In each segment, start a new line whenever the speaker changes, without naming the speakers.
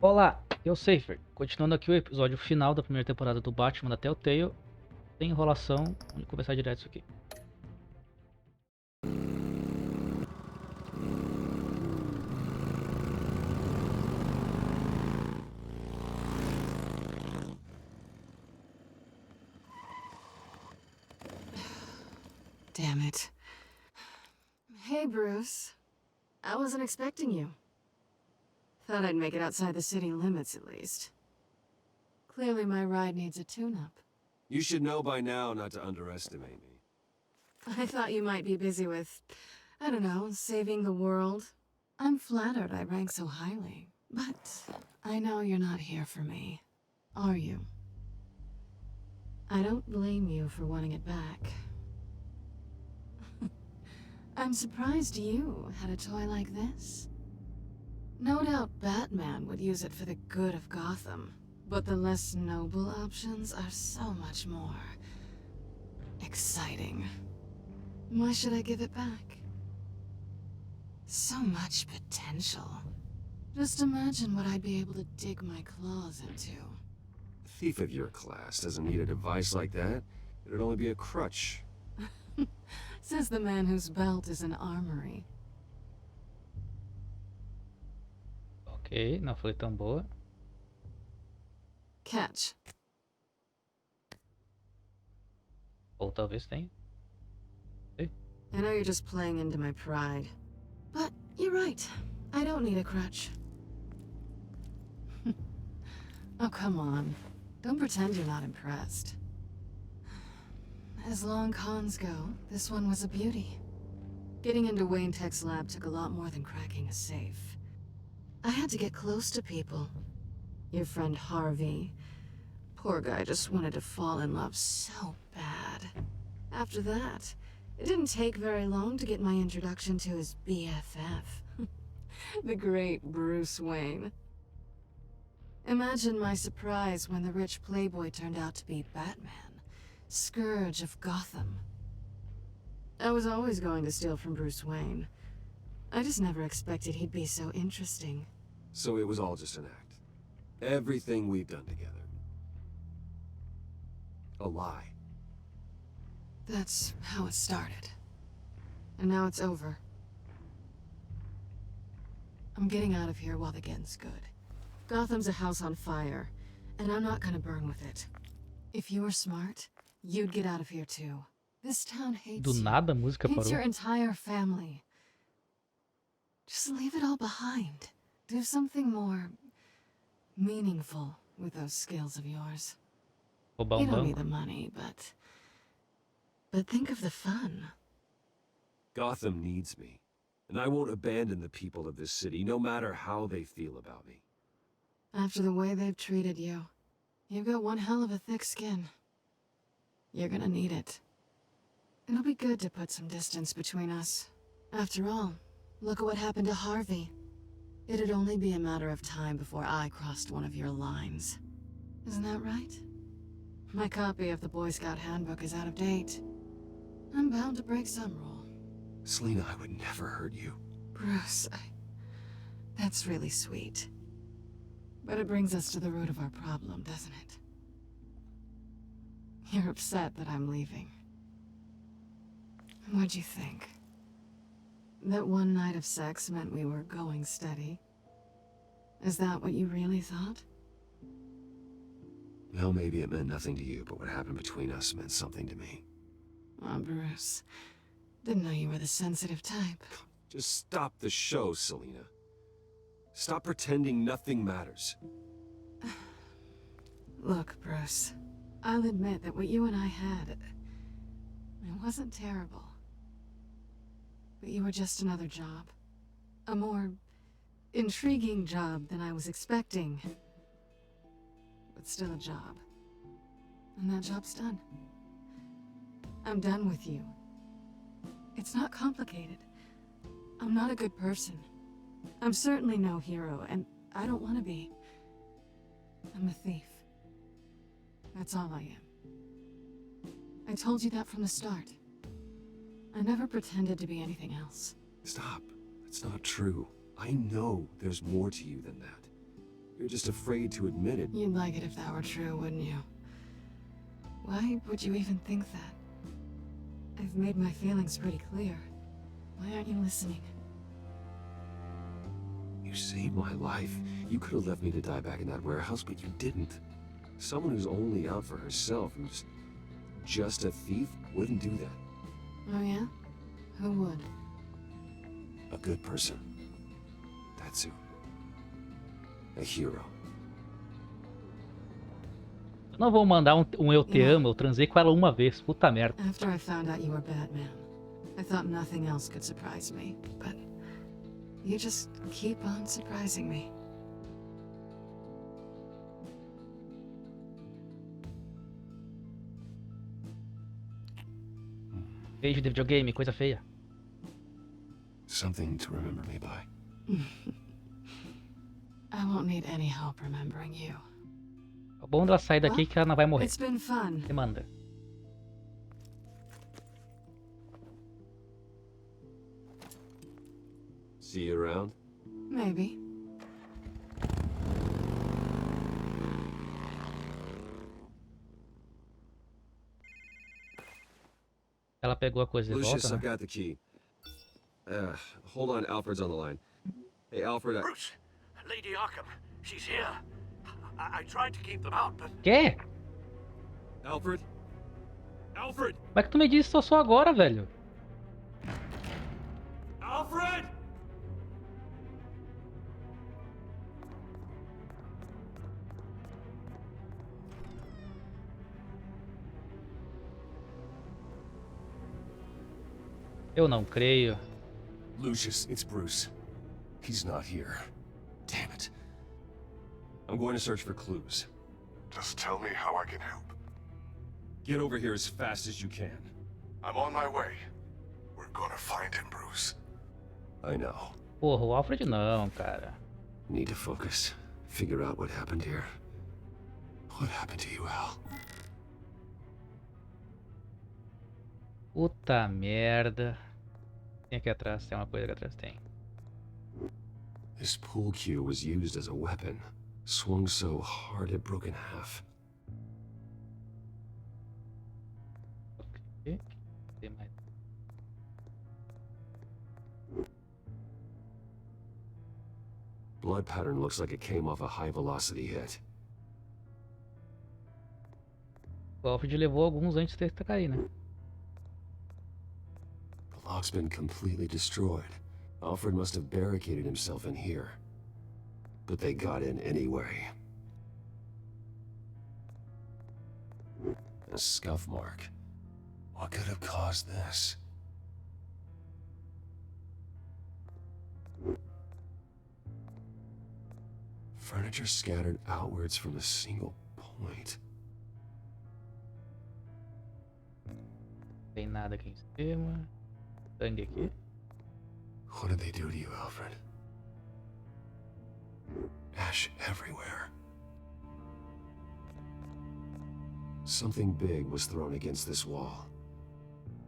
Olá, eu Seifer. Continuando aqui o episódio final da primeira temporada do Batman da Telltale. Sem enrolação, vamos começar direto isso aqui.
Damn it. Hey, Bruce. I wasn't expecting you. Thought I'd make it outside the city limits, at least. Clearly my ride needs a tune-up.
You should know by now not to underestimate me.
I thought you might be busy with, I don't know, saving the world. I'm flattered I rank so highly, but I know you're not here for me, are you? I don't blame you for wanting it back. I'm surprised you had a toy like this. No doubt Batman would use it for the good of Gotham, but the less noble options are so much more exciting. Why should I give it back? So much potential. Just imagine what I'd be able to dig my claws into.
A thief of your class doesn't need a device like that. It'd only be a crutch.
Says the man whose belt is an armory.
Ok, não foi tão boa.
Catch.
Ou talvez tenha.
I know you're just playing into my pride, but you're right. I don't need a crutch. Oh, come on. Don't pretend you're not impressed. As long cons go, this one was a beauty. Getting into Wayne Tech's lab took a lot more than cracking a safe. I had to get close to people. Your friend Harvey. Poor guy just wanted to fall in love so bad. After that, it didn't take very long to get my introduction to his BFF. The great Bruce Wayne. Imagine my surprise when the rich playboy turned out to be Batman. Scourge of Gotham. I was always going to steal from Bruce Wayne. I just never expected he'd be so interesting.
So it was all just an act. Everything we've done together. A lie.
That's how it started. And now it's over. I'm getting out of here while the getting's good. Gotham's a house on fire, and I'm not gonna burn with it. If you were smart, you'd get out of here too. This town hates
Do
you.
nada a música
Hates your
parou.
entire family. Just leave it all behind. Do something more meaningful with those skills of yours.
Roubar
You don't
banco.
need the money, but think of the fun.
Gotham needs me. And I won't abandon the people of this city, no matter how they feel about me.
After the way they've treated you, you've got one hell of a thick skin. You're gonna need it. It'll be good to put some distance between us. After all, look at what happened to Harvey. It'd only be a matter of time before I crossed one of your lines. Isn't that right? My copy of the Boy Scout handbook is out of date. I'm bound to break some rule.
Selina, I would never hurt you.
Bruce, that's really sweet. But it brings us to the root of our problem, doesn't it? You're upset that I'm leaving. What'd you think? That one night of sex meant we were going steady? Is that what you really thought?
Well, maybe it meant nothing to you, but what happened between us meant something to me.
Oh, Bruce. Didn't know you were the sensitive type.
Just stop the show, Selina. Stop pretending nothing matters.
Look, Bruce. I'll admit that what you and I had, it wasn't terrible. But you were just another job. A more intriguing job than I was expecting. But still a job. And that job's done. I'm done with you. It's not complicated. I'm not a good person. I'm certainly no hero, and I don't want to be. I'm a thief. That's all I am. I told you that from the start. I never pretended to be anything else.
Stop. That's not true. I know there's more to you than that. You're just afraid to admit it.
You'd like it if that were true, wouldn't you? Why would you even think that? I've made my feelings pretty clear. Why aren't you listening?
You saved my life. You could have left me to die back in that warehouse, but you didn't. Someone who's only out for herself, who's just a thief, wouldn't do that.
Oh yeah? Who would?
A good person. That's who. A hero.
Eu não vou mandar um eu te amo, eu transei com ela uma vez, puta merda.
After I found out you were Batman, I thought nothing else could surprise me, but you just keep on surprising me.
Beijo de videogame, coisa feia.
Something to remember me by.
I won't need any help remembering you.
O bom dela sair daqui é que ela não vai morrer.
It's been fun.
Você manda.
See you around?
Maybe.
Ela pegou a coisa de
Lucius,
volta,
I've
né?
got the key. Hold on, Alfred's on the line. Hey, Alfred,
Bruce, Lady Arkham, she's here. I tried to keep them out, but
Quê?
Alfred? Alfred!
Como é que tu me disse isso só agora, velho?
Alfred!
Eu não creio.
Lucius, it's Bruce. He's not here. Damn it. I'm going to search for clues.
Just tell me how I can help.
Get over here as fast as you can.
I'm on my way. We're gonna find him, Bruce.
I know.
Porra, o Alfred não, cara.
Need to focus. Figure out what happened here. What happened to you, Al?
Puta merda. Tem aqui atrás, tem uma coisa aqui atrás, tem.
This pool cue was used as a weapon. Swung so hard it broke in half.
Ok. Tem mais.
Blood pattern looks like it came off a high-velocity hit.
O Alfred levou alguns antes de cair, né?
The lock's been completely destroyed. Alfred must have barricaded himself in here. But they got in anyway. A scuff mark. What could have caused this? Furniture scattered outwards from a single point.
Tem nada aqui em cima. Sangue aqui.
What did they do to you, Alfred? Ash everywhere. Something big was thrown against this wall.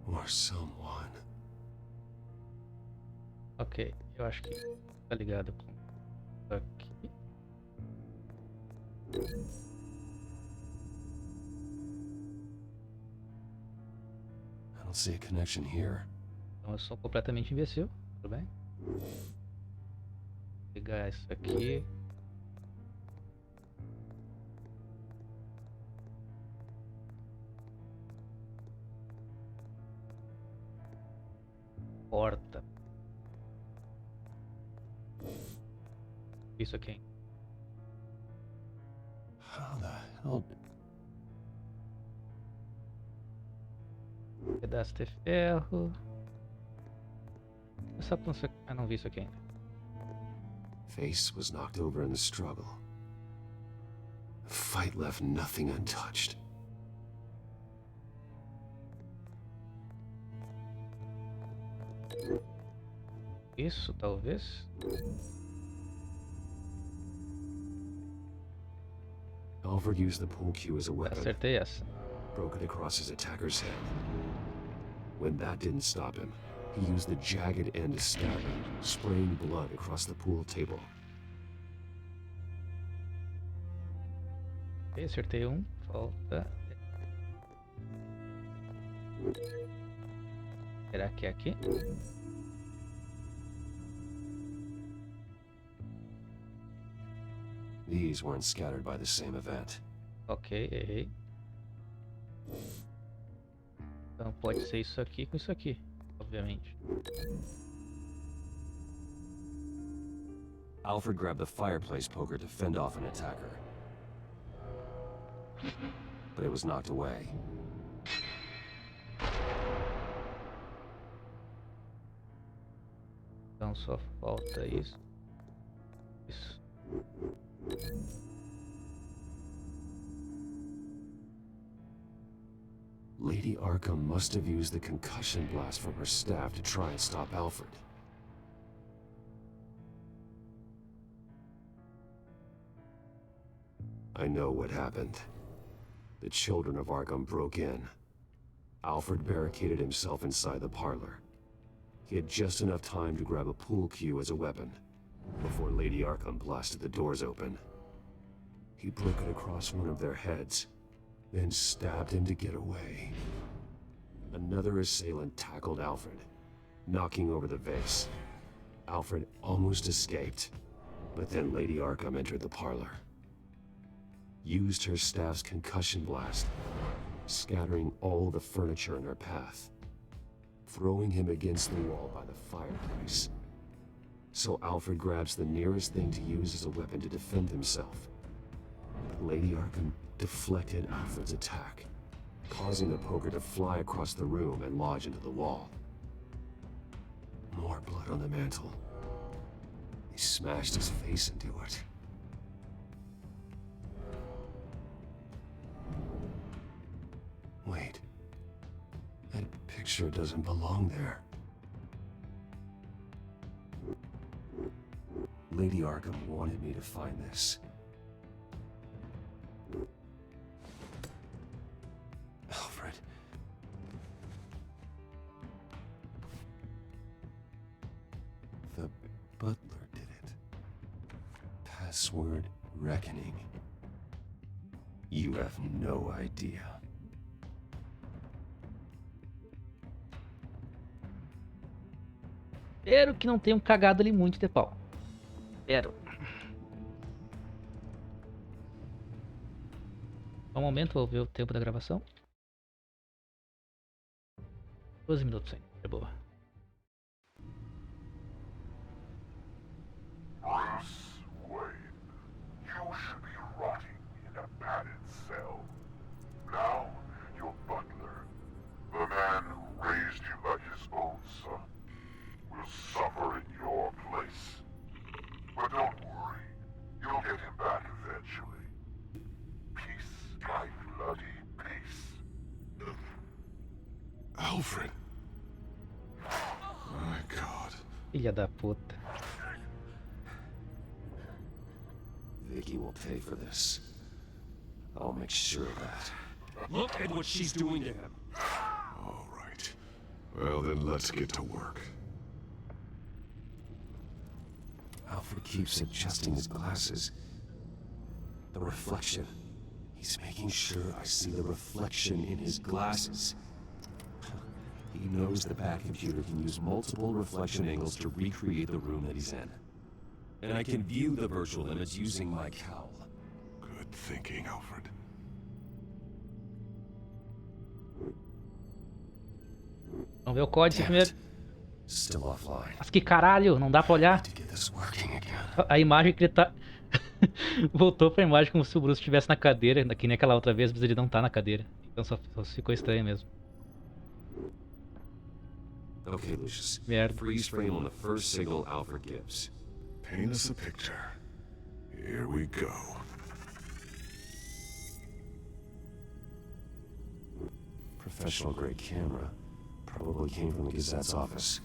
Or someone.
Ok, eu acho que tá ligado com isso aqui.
I don't see a connection here.
Então eu sou completamente imbecil, tudo bem? Vou pegar isso aqui. Porta. Isso aqui.
How the hell?
Pedaço de ferro. Só pra não vi isso aqui ainda.
Face was knocked over in the struggle. The fight left nothing untouched.
Isso, talvez.
Alfred used the pool cue as a weapon.
Acertei essa.
Broke it across his attacker's head. When that didn't stop him, he used the jagged end to stab him, spraying blood across the pool table.
Ok, acertei um. Falta. Será que é aqui?
These weren't scattered by the same event.
Ok, errei. Então pode ser isso aqui com isso aqui, obviamente.
Alfred grabbed the fireplace poker to fend off an attacker. But it was knocked away.
Então só falta isso. Isso.
Lady Arkham must have used the concussion blast from her staff to try and stop Alfred. I know what happened. The children of Arkham broke in. Alfred barricaded himself inside the parlor. He had just enough time to grab a pool cue as a weapon before Lady Arkham blasted the doors open. He broke it across one of their heads, then stabbed him to get away. Another assailant tackled Alfred, knocking over the vase. Alfred almost escaped, but then Lady Arkham entered the parlor. Used her staff's concussion blast, scattering all the furniture in her path, throwing him against the wall by the fireplace. So Alfred grabs the nearest thing to use as a weapon to defend himself. But Lady Arkham deflected Alfred's attack, causing the poker to fly across the room and lodge into the wall. More blood on the mantle. He smashed his face into it. Wait. That picture doesn't belong there. Lady Arkham wanted me to find this. Alfred. The butler did it. Password reckoning. You have no idea.
Espero que não tenham cagado ali muito de pau. Espero. Só um momento, vou ver o tempo da gravação. 12 minutos ainda, é boa.
Bruce Wayne, you should be rotting in a padded cell. Now, your butler, the man who raised you like his own son, will suffer in your place. But don't worry, you'll get him back eventually. Peace, my bloody peace.
Alfred. My God.
Filha da puta.
Vicky will pay for this. I'll make sure of that.
Look at what she's doing to him.
All right. Well, then let's get to work.
Alfred keeps adjusting his glasses. The reflection. He's making sure I see the reflection in his glasses. He knows the Batcomputer can use multiple reflection angles to recreate the room that he's in. And I can view the virtual image using my cowl.
Good thinking, Alfred.
Vamos ver o código
Damn it.
primeiro.
Still offline.
Mas que caralho, não dá pra olhar.
To get this working again.
A imagem que ele tá... Voltou pra imagem como se o Bruce estivesse na cadeira, que nem aquela outra vez, mas ele não tá na cadeira. Então só ficou estranho mesmo.
Okay, Lucius.
Merda.
Freeze frame on the first signal Alfred gives.
Paint us a picture. Here we go.
Professional grade camera. Probably came from the Gazette's office.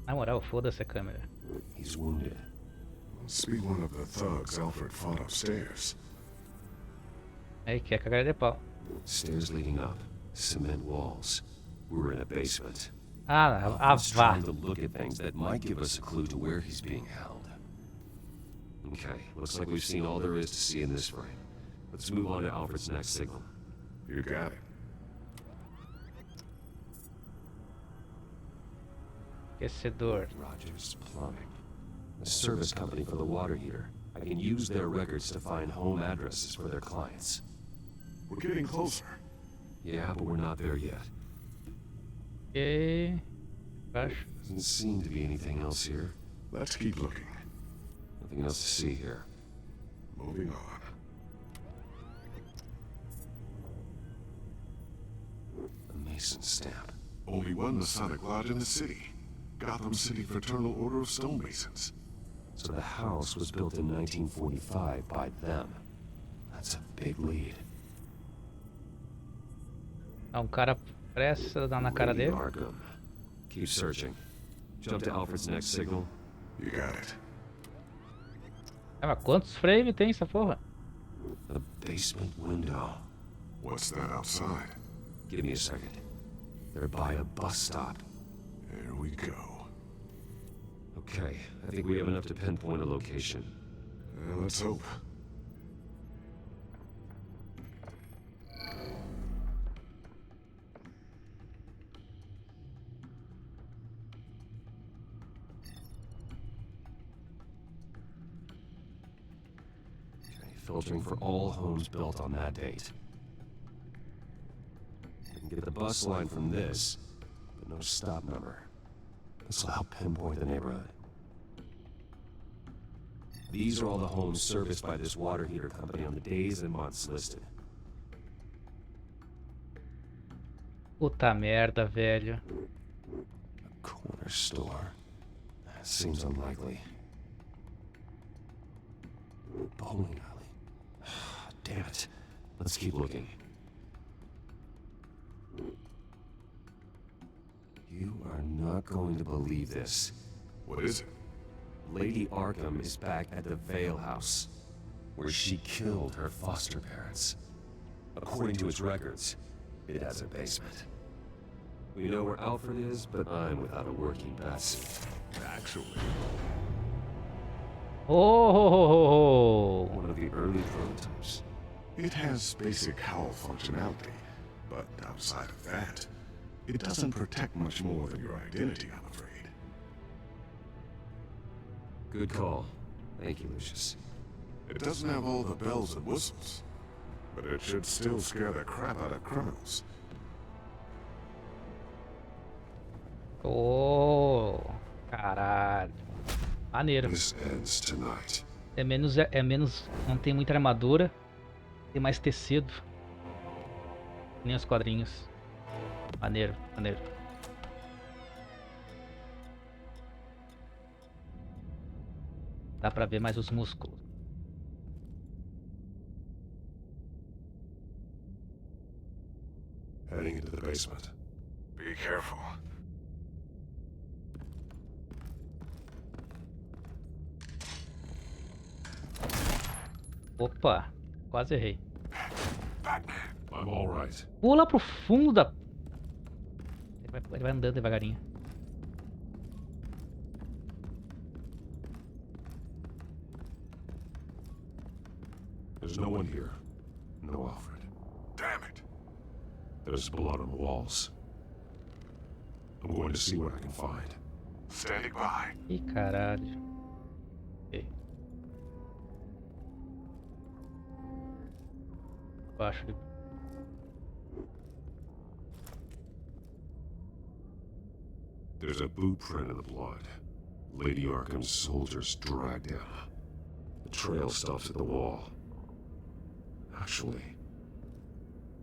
Na moral, foda-se a câmera.
He's wounded.
Must be one of the thugs Alfred fought upstairs.
Aí, quer cagar de pau.
Stairs leading up. Cement walls. We're in a basement.
Ah,
Alfred's
vá.
trying to look at things that might give us a clue to where he's being held. Okay, looks like we've seen all there is to see in this frame. Let's move on to Alfred's next signal.
You got it.
Aquecedor.
Rogers Plumbing. A service company for the water heater. I can use their records to find home addresses for their clients.
We're getting closer.
Yeah, but we're not there yet.
Ok. Baixo.
Doesn't seem to be anything else here.
Let's keep looking.
Nothing else to see here.
Moving on.
A Mason stamp.
Only one Masonic lodge in the city. Gotham City Fraternal Order of Stonemasons.
So the house was built in 1945 by them. That's a big lead.
Ah, cara pressa na cara
Lady
dele.
Arkham. Keep searching. Jump to Alfred's next signal.
You got it.
Ah, mas quantos frames tem essa porra?
The basement window.
What's that outside?
Give me a second. They're by a bus stop.
Here we go.
Okay, I think we have enough to pinpoint a location.
Let's hope.
Okay, filtering for all homes built on that date. We can get the bus line from this, but no stop number. This will help pinpoint the neighborhood. These are all the homes serviced by this water heater company on the days and months listed.
Puta merda, velho.
A corner store. That seems unlikely. Bowling alley. Damn it. Let's keep looking. You are not going to believe this.
What is it?
Lady Arkham is back at the Vale House, where she killed her foster parents. According to its records, it has a basement. We know where Alfred is, but I'm without a working Betsy.
Actually.
Oh!
One of the early prototypes.
It has basic HAL functionality, but outside of that, it doesn't protect much more than your identity, I'm afraid.
Good call. Thank you, Lucius.
It doesn't have all the bells and whistles, but it should still scare the crap out of criminals.
Oh, caralho. Maneiro.
This ends tonight.
É menos. Não tem muita armadura. Tem mais tecido. Nem os quadrinhos. Maneiro, maneiro. Dá pra ver mais os músculos.
Heading into the basement. Be careful.
Opa, quase errei.
I'm all right.
Pula pro fundo da... Ele vai andando devagarinho.
There's no one here. No Alfred. Damn it. There's blood on the walls. I'm going to see what I can find. Standing by.
Ih, caralho. Ok. Baixo ali.
There's a boot print in the blood. Lady Arkham's soldiers dragged him. The trail stops at the wall. Actually,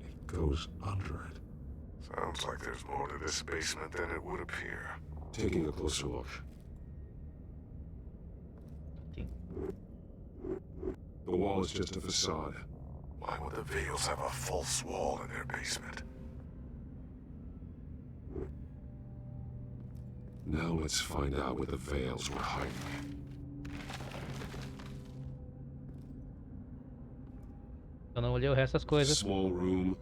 it goes under it. Sounds like there's more to this basement than it would appear. Taking a closer look.
Sim.
The wall is just a facade. Why would the Vales have a false wall in their basement? Now let's find out what the Vales were hiding.
Eu não olhei o resto das coisas.
Small room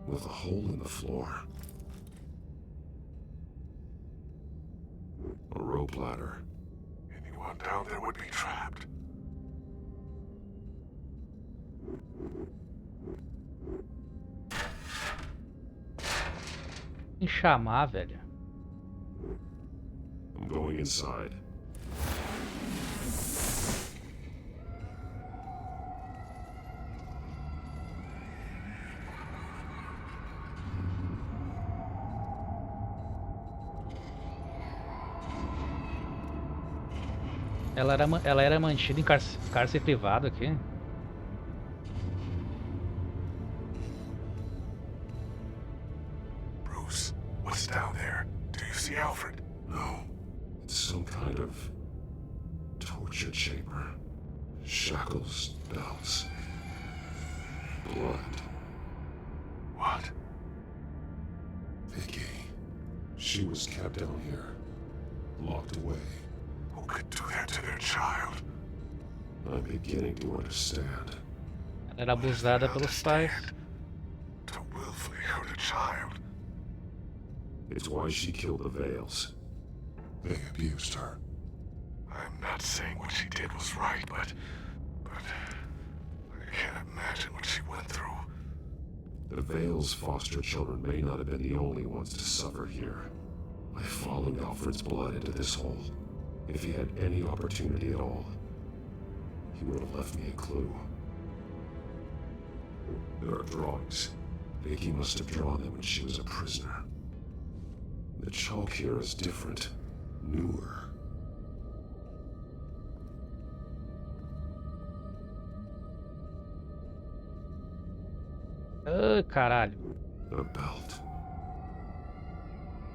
with a hole in the floor. A rope ladder.
Everyone down there would be trapped.
Em chamar, velho.
I'm going inside.
Ela era mantida em cárcere privado aqui.
Bruce, what's down there? Do you see Alfred?
No. It's some kind of torture chamber. Shackles, bells, blood.
What?
Vicky. She was kept down here, locked away.
Who could do that to their child?
I'm beginning to understand.
Ela era abusada pelos pais.
To willfully hurt a child.
It's why she killed the Veils. They abused her.
I'm not saying what she did was right, but I can't imagine what she went through.
The Veils' foster children may not have been the only ones to suffer here. I followed Alfred's blood into this hole. If he had any opportunity at all, he would have left me a clue. There are drawings. Vicky must have drawn them when she was a prisoner. The chalk here is different, newer.
Ah, caralho.
A belt.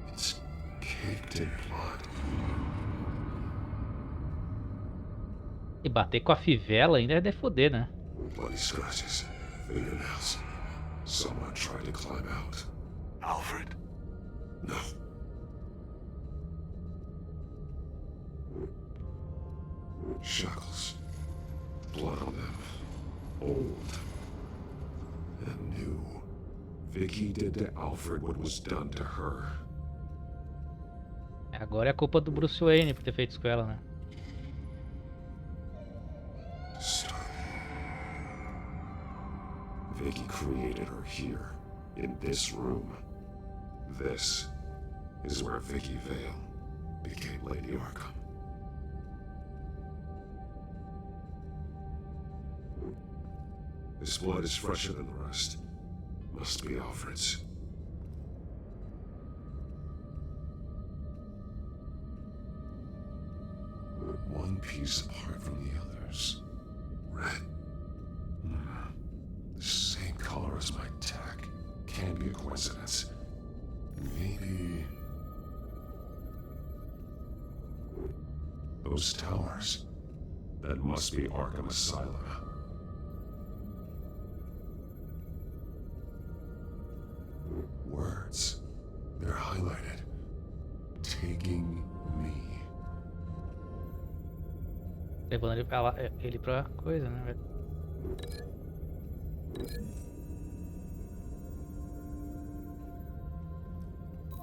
It's caked in blood.
E bater com a fivela ainda é de foder, né?
Bloody scratches, fingernails. Someone tried to climb out.
Alfred?
No. Shackles. Blood on them. Old. And new. Vicky did to Alfred what was done to her.
Agora é a culpa do Bruce Wayne por ter feito isso com ela, né?
Vicky created her here, in this room. This is where Vicky Vale became Lady Arkham. This blood is fresher than the rest. Must be Alfred's. One piece apart from the others. Red. The same color as my tag. Can't be a coincidence. Maybe... those towers. That must be Arkham Asylum. Words. They're highlighted. Taking me.
Levando ele pra coisa, né, velho?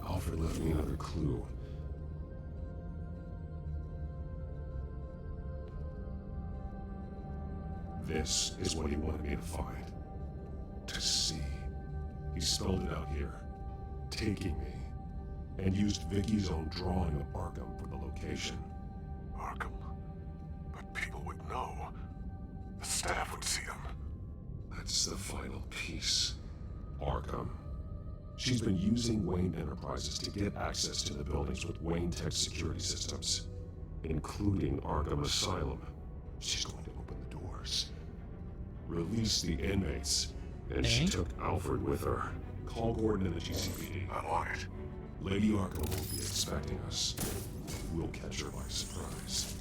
Alfred left me another clue. This is what he wanted me to find. To see. He spelled it out here. Taking me. And used Vicky's own drawing of Arkham for the location.
Arkham? But people would know. The staff would see them.
That's the final piece. Arkham. She's been using Wayne Enterprises to get access to the buildings with Wayne Tech security systems, including Arkham Asylum. She's going to open the doors, release the inmates, and she took Alfred with her. Call Gordon and the GCPD.
I'm on it.
Lady Arkham won't be expecting us. We'll catch her by surprise.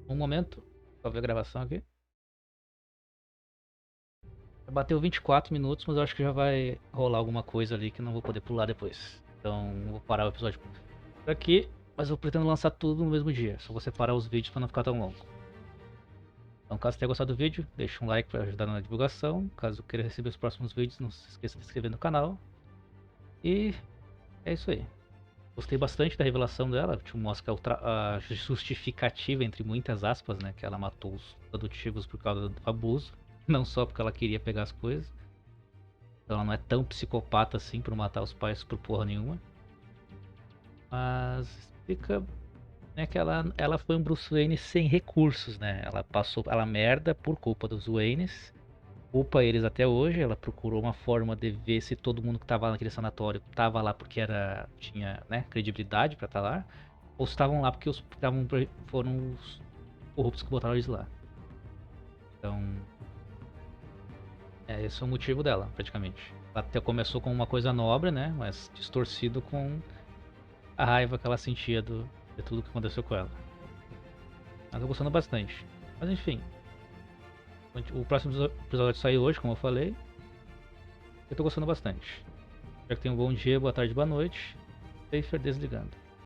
Um momento, pra ver a gravação aqui. Bateu 24 minutos, mas eu acho que já vai rolar alguma coisa ali que eu não vou poder pular depois. Então vou parar o episódio por aqui, mas eu pretendo lançar tudo no mesmo dia. Só vou separar os vídeos para não ficar tão longo. Então, caso tenha gostado do vídeo, deixa um like para ajudar na divulgação. Caso queira receber os próximos vídeos, não se esqueça de se inscrever no canal. E é isso aí. Gostei bastante da revelação dela. Te mostra a justificativa, entre muitas aspas, né? Que ela matou os adotivos por causa do abuso. Não só porque ela queria pegar as coisas. Então ela não é tão psicopata assim por matar os pais por porra nenhuma. Mas explica, né, que ela foi um Bruce Wayne sem recursos, né? Ela passou ela merda por culpa dos Waynes. Culpa eles até hoje. Ela procurou uma forma de ver se todo mundo que estava naquele sanatório estava lá porque tinha, né, credibilidade para estar lá, ou se estavam lá porque foram os corruptos que botaram eles lá. Então, esse é o motivo dela, praticamente. Ela até começou com uma coisa nobre, né, mas distorcido com a raiva que ela sentia de tudo que aconteceu com ela. Mas eu gostando bastante. Mas enfim. O próximo episódio saiu hoje, como eu falei. Eu tô gostando bastante. Espero que tenham um bom dia, boa tarde, boa noite. Seifer desligando.